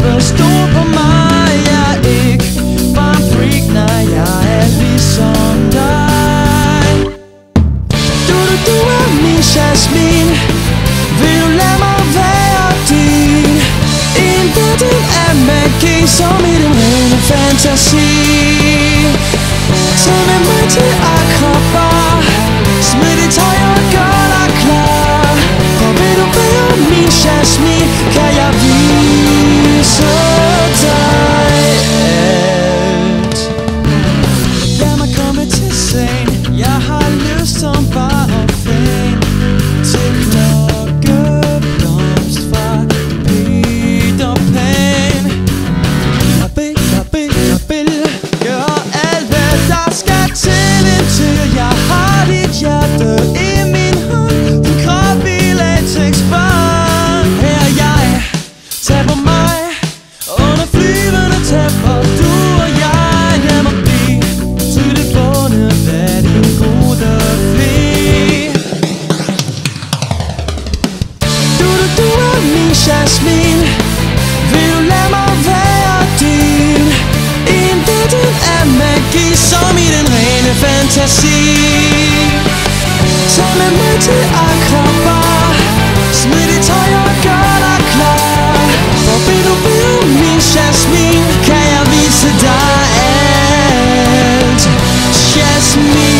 forstå på mig. Jeg er ikke bare en freak, nej, jeg er ligesom dig. Du er min Jasmine. Vil du lade mig være din? Intet er magi, som i den rene fantasi. Tag med mig til Akrabar. Smid dit tøj og gør dig klar. For vil du være min Jasmine, kan jeg vise dig alt. Lad mig komme til sagen. Jeg har lyst som bare fan til klokkeblomst fra Peter Pan. Jeg vil gøre alt, hvad der skal til, indtil jeg har dit hjerte i min hånd. Din krop i latexbånd. Her er jeg, tag på mig under flyvende tæpper. Du og jeg, lad mig blive tydeligt bundet af din gode fli. Du er min Jasmine. Vil du lade mig være din? Intet er magi, som i den rene fantasi. Tag med mig til Akrabar. Smid dit tøj og gør dig klar. For vil du være min Jasmine, kan jeg vise dig alt. Jasmine.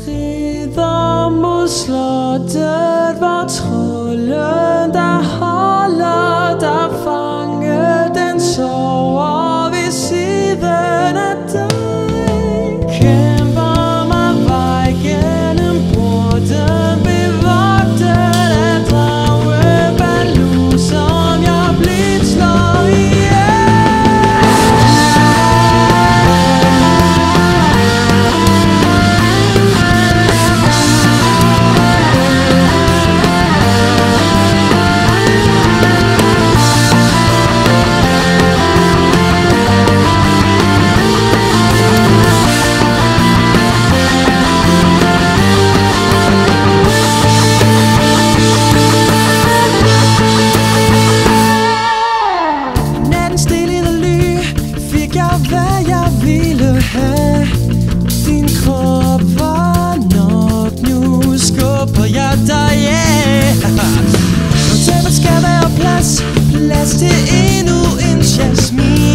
Rider mod slottet, hvor trolden der holder dig fanget, den sover ved siden af dig. Kæmper mig vej gennem porten, bevogtet af dragebalu, som jeg blidt slår ihjel. Hvad jeg ville have. Din krop var nok, nu skubber jeg dig, yeah. Når tæppet skal være plads til endnu en Jasmine.